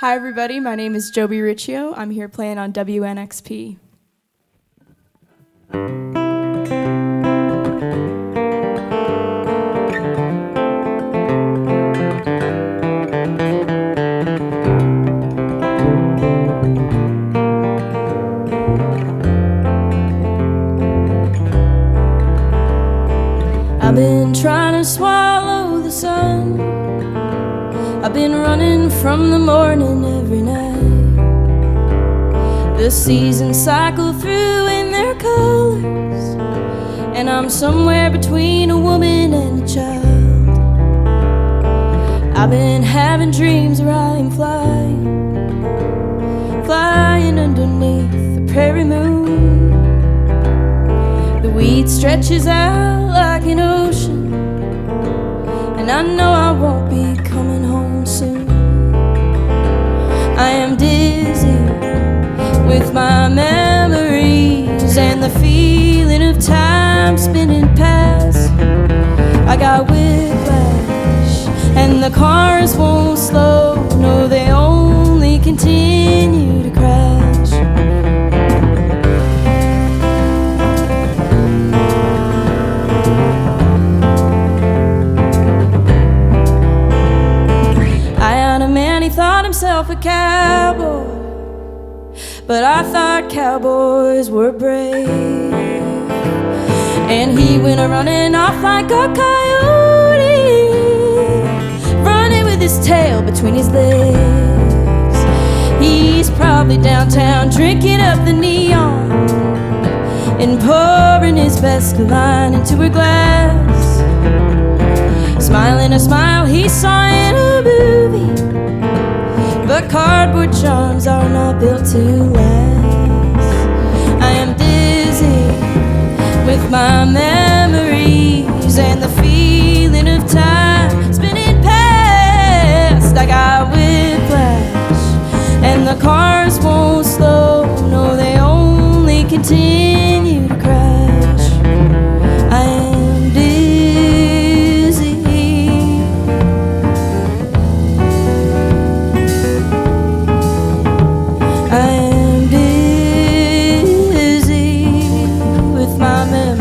Hi everybody, my name is Jobi Riccio. I'm here playing on WNXP. I've been trying to swallow the sun. I've been running from the morning every night. The seasons cycle through in their colors, and I'm somewhere between a woman and a child. I've been having dreams where I am flying underneath the prairie moon. The weed stretches out like an ocean, and I know I won't be coming home soon. I am dizzy with my memories and the feeling of time spinning past. I got whiplash and the cars won't slow. No, they only continue to crash. He thought himself a cowboy, but I thought cowboys were brave. And he went running off like a coyote, running with his tail between his legs. He's probably downtown drinking up the neon and pouring his best line into her glass, smiling a smile he saw in a movie. But cardboard charms are not built to last. I am dizzy with my memories and the feeling of time spinning past. I got whiplash and the cars won't slow. No, they only continue to crash. I am dizzy. I am dizzy with my memories.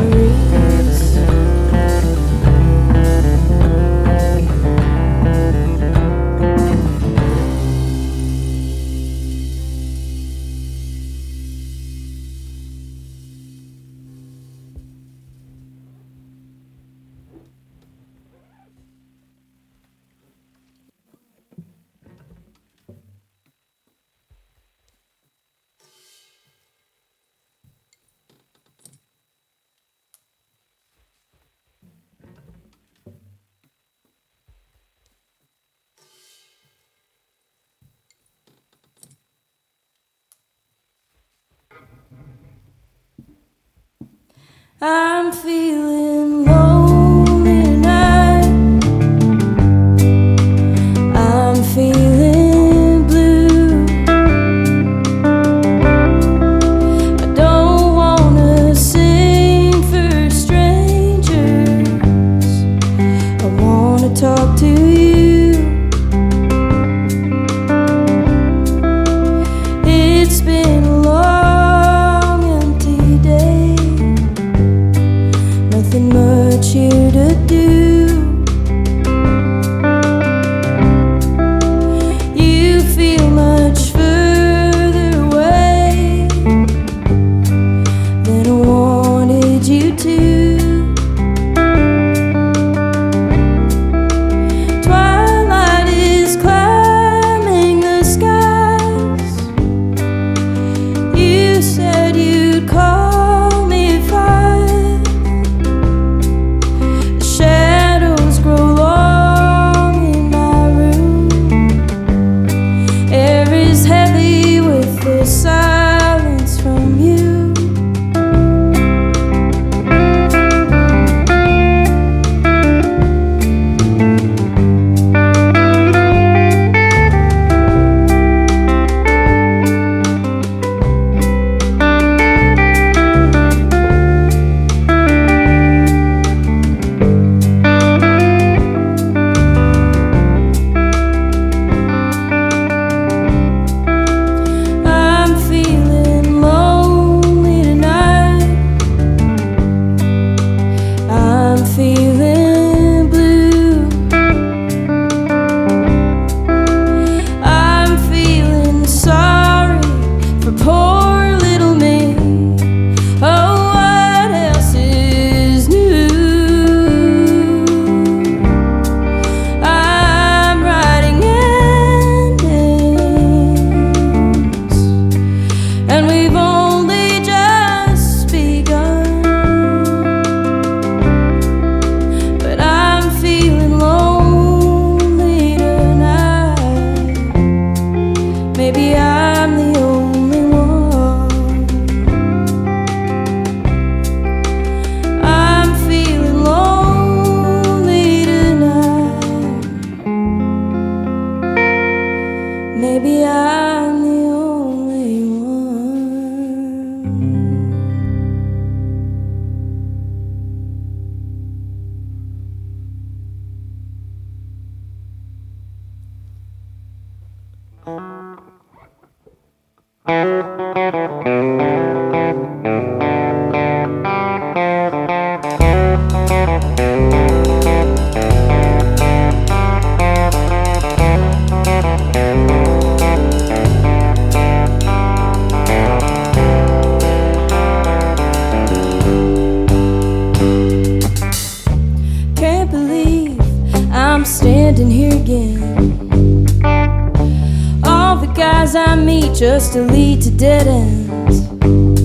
I'm feeling lonely tonight. I'm feeling blue. I don't wanna sing for strangers. I wanna talk to you. It's been a long, empty day. Nothing much just to lead to dead ends.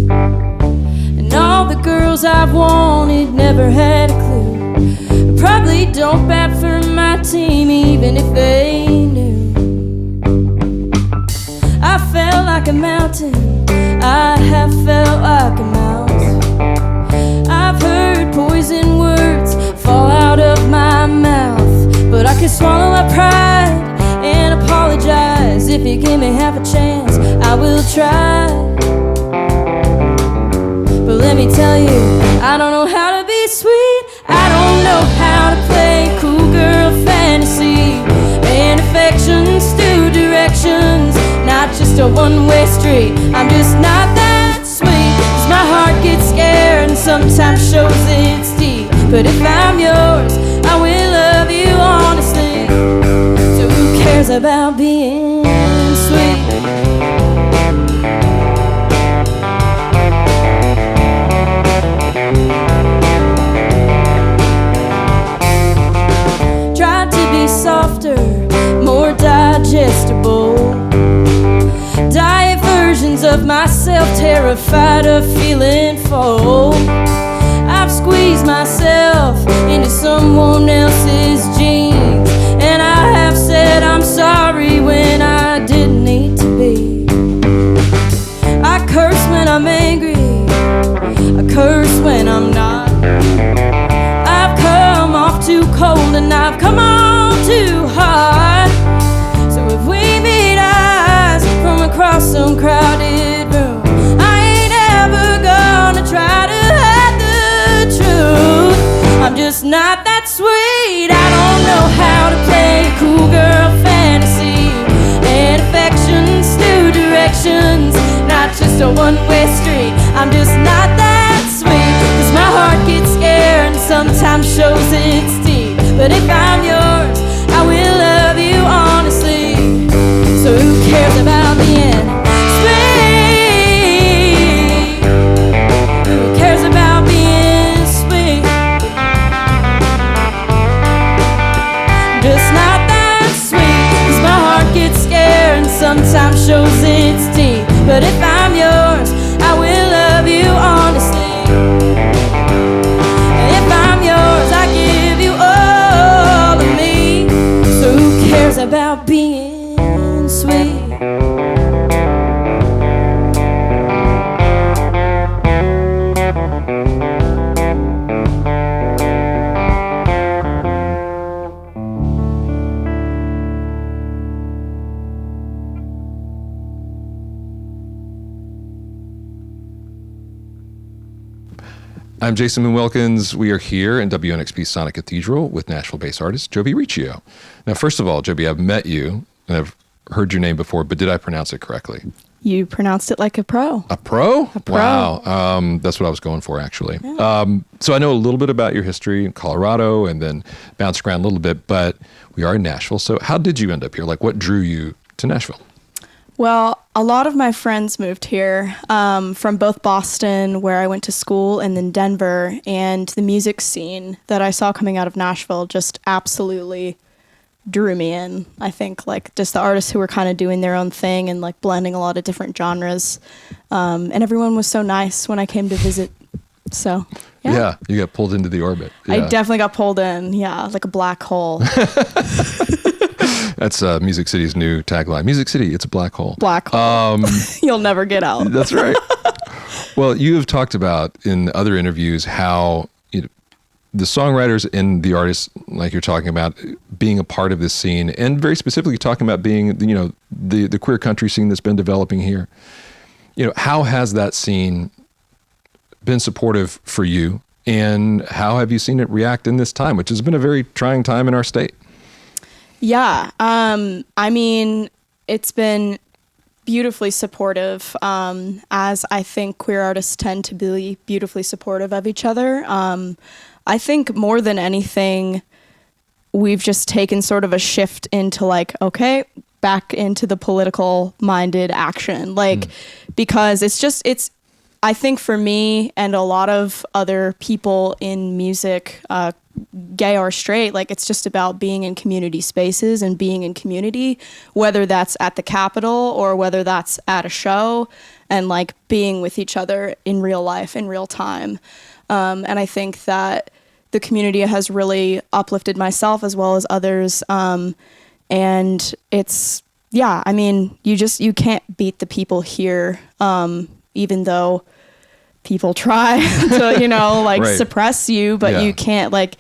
And all the girls I've wanted never had a clue. Probably don't bat for my team even if they knew. I felt like a mountain, I have felt like a mouse. I've heard poison words fall out of my mouth, but I can swallow my pride and apologize. If you give me half a chance, I will try. But let me tell you, I don't know how to be sweet. I don't know how to play cool girl fantasy. And affections, two directions, not just a one-way street. I'm just not that sweet, 'cause my heart gets scared and sometimes shows its teeth. But if I'm yours, I will love you honestly. So who cares about being sweet? Tried to be softer, more digestible. Diet versions of myself, terrified of feeling full. I've squeezed myself into someone else's jeans, and I have said I'm sorry when I didn't need to be. I curse when I'm angry, I curse when I'm not. I've come off too cold and I've come on too hot. So if we meet eyes from across some crowded room, I ain't ever gonna try to hide the truth. I'm just not that sweet. I don't know how to play cool girl fantasy. And affections, two directions, not just a one-way street. I'm just not that sweet, 'cause my heart gets scared and sometimes shows its teeth. But if I'm yours, I will love you honestly. So who cares about being sweet? Who cares about being sweet? Just not that sweet, 'cause my heart gets scared and sometimes shows its teeth. But if I'm yours, I will love you honestly. If I'm yours, I give you all of me. So who cares about being sweet? I'm Jason Moon Wilkins. We are here in WNXP Sonic Cathedral with Nashville-based artist Jobi Riccio. Now, first of all, Jobi, I've met you and I've heard your name before, but did I pronounce it correctly? You pronounced it like a pro. A pro? A pro. Wow. That's what I was going for, actually. Yeah. So I know a little bit about your history in Colorado and then bounced around a little bit, but we are in Nashville. So how did you end up here? Like, what drew you to Nashville? Well, a lot of my friends moved here from both Boston, where I went to school, and then Denver. And the music scene that I saw coming out of Nashville just absolutely drew me in. I think like just the artists who were kind of doing their own thing and like blending a lot of different genres. And everyone was so nice when I came to visit. So, yeah. You got pulled into the orbit. Yeah. I definitely got pulled in. Yeah, like a black hole. That's Music City's new tagline. Music City, it's a black hole. Black hole. You'll never get out. That's right. Well, you have talked about in other interviews how the songwriters and the artists, like you're talking about, being a part of this scene, and very specifically talking about being, the queer country scene that's been developing here. How has that scene been supportive for you, and how have you seen it react in this time, which has been a very trying time in our state? Yeah. I mean, it's been beautifully supportive, as I think queer artists tend to be beautifully supportive of each other. I think more than anything, we've just taken sort of a shift into like, okay, back into the political minded action, like, because it's I think for me and a lot of other people in music, gay or straight, like it's just about being in community spaces and being in community, whether that's at the Capitol or whether that's at a show, and like being with each other in real life, in real time. And I think that the community has really uplifted myself as well as others. And it's, yeah, I mean, you can't beat the people here, even though people try to, like right. suppress you, but you can't, like,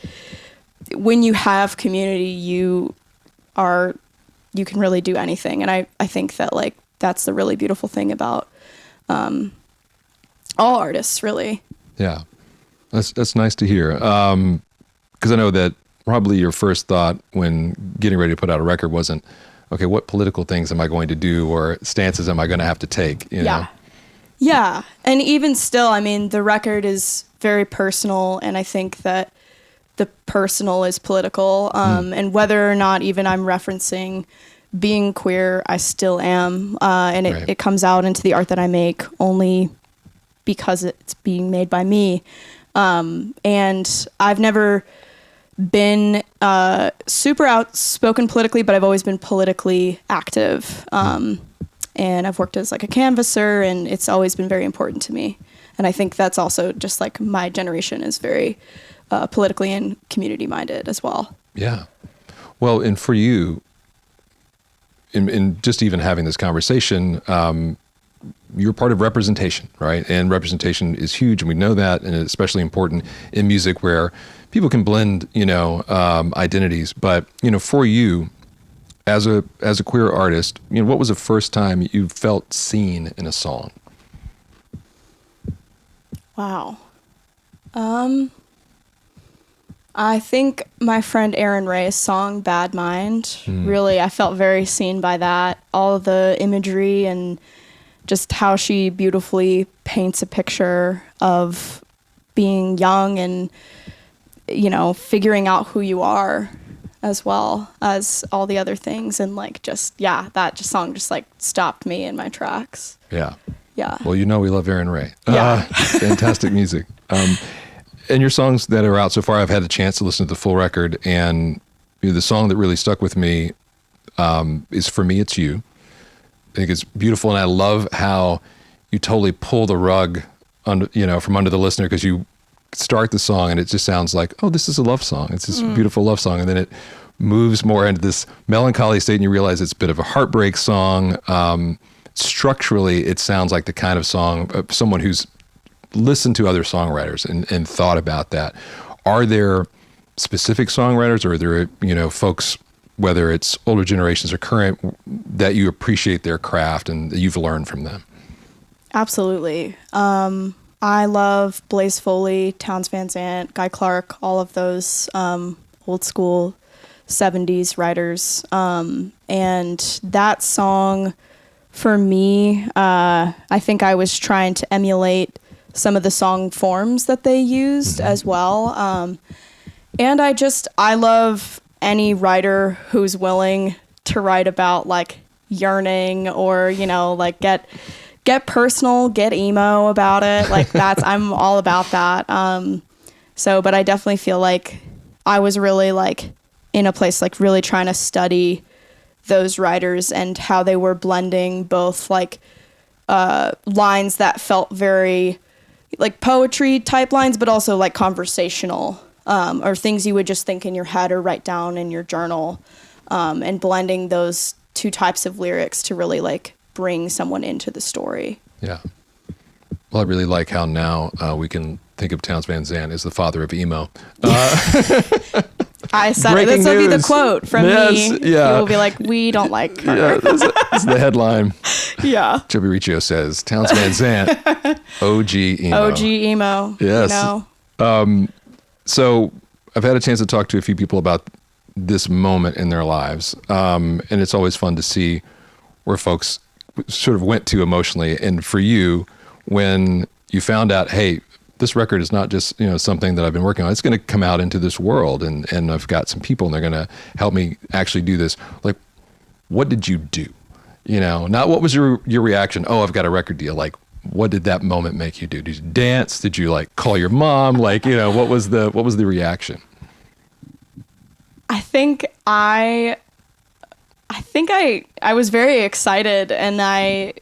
when you have community, you can really do anything. And I think that, like, that's the really beautiful thing about all artists, really. Yeah, that's nice to hear. Because I know that probably your first thought when getting ready to put out a record wasn't, okay, what political things am I going to do or stances am I going to have to take? You know? Yeah. And even still, I mean, the record is very personal, and I think that the personal is political. And whether or not even I'm referencing being queer, I still am. And it comes out into the art that I make only because it's being made by me. And I've never been super outspoken politically, but I've always been politically active. And I've worked as like a canvasser, and it's always been very important to me. And I think that's also just like my generation is very politically and community minded as well. Yeah. Well, and for you, in just even having this conversation, you're part of representation, right? And representation is huge, and we know that, and it's especially important in music where people can blend, identities. But, for you, as a queer artist, what was the first time you felt seen in a song? Wow. I think my friend Erin Ray's song Bad Mind, really, I felt very seen by that. All of the imagery and just how she beautifully paints a picture of being young and, figuring out who you are, as well as all the other things. And like, that song just like stopped me in my tracks. Yeah. Yeah. Well, we love Erin Ray. Yeah. Fantastic music. And your songs that are out so far, I've had a chance to listen to the full record, and the song that really stuck with me is For Me, It's You. I think it's beautiful, and I love how you totally pull the rug under, from under the listener, because you start the song and it just sounds like, oh, this is a love song. It's this beautiful love song, and then it moves more into this melancholy state, and you realize it's a bit of a heartbreak song. Structurally, it sounds like the kind of song of someone who's listened to other songwriters and thought about that. Are there specific songwriters, or are there, folks, whether it's older generations or current, that you appreciate their craft and that you've learned from them? Absolutely. I love Blaze Foley, Townes Van Zandt, Guy Clark, all of those old school 70s writers. And that song, for me, I think I was trying to emulate some of the song forms that they used as well. And I love any writer who's willing to write about like yearning or, like get personal, get emo about it. Like I'm all about that. But I definitely feel like I was really like in a place, like really trying to study those writers and how they were blending both like lines that felt very like poetry type lines, but also like conversational, or things you would just think in your head or write down in your journal, and blending those two types of lyrics to really like bring someone into the story. Yeah. Well, I really like how now we can think of Townes Van Zandt as the father of emo. I said it. This will be the quote from me. Yeah. He will be like, we don't like her. Yeah, that's the headline. Yeah. Jobi Riccio says, Townes Van Zandt, OG emo. OG emo. Yes. So I've had a chance to talk to a few people about this moment in their lives. And it's always fun to see where folks sort of went to emotionally. And for you, when you found out, hey, this record is not just, something that I've been working on. It's going to come out into this world, and I've got some people, and they're going to help me actually do this. Like, what did you do? Not what was your reaction? Oh, I've got a record deal. Like, what did that moment make you do? Did you dance? Did you like call your mom? Like, what was the reaction? I think I was very excited, and I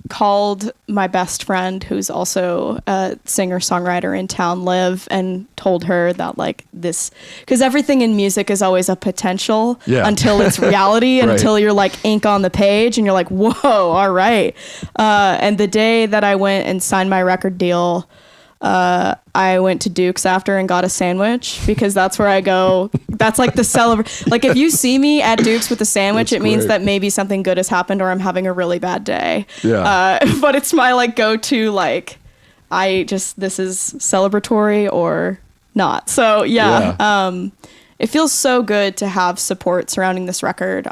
called my best friend, who's also a singer-songwriter in town, Liv, and told her that like this, because everything in music is always a potential until it's reality, Right. until you're like ink on the page and you're like, whoa, all right. And the day that I went and signed my record deal, I went to Duke's after and got a sandwich, because that's where I go. That's like the like if you see me at Duke's with a sandwich, That's it means great. that maybe something good has happened or I'm having a really bad day. Yeah. But it's my like go-to, like this is celebratory or not. So it feels so good to have support surrounding this record.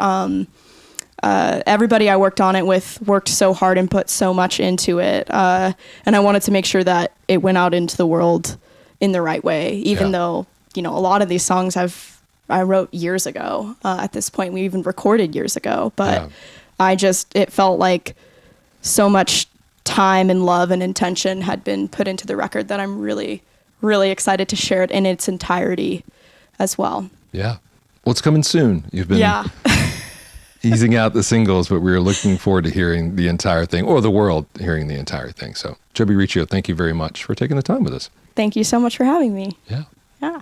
Everybody I worked on it with worked so hard and put so much into it. And I wanted to make sure that it went out into the world in the right way, even though, a lot of these songs I wrote years ago. At this point, we even recorded years ago, but it felt like so much time and love and intention had been put into the record that I'm really, really excited to share it in its entirety as well. Yeah. Well, it's coming soon. You've been easing out the singles, but we're looking forward to hearing the entire thing, or the world hearing the entire thing. So, Jobi Riccio, thank you very much for taking the time with us. Thank you so much for having me. Yeah. Yeah.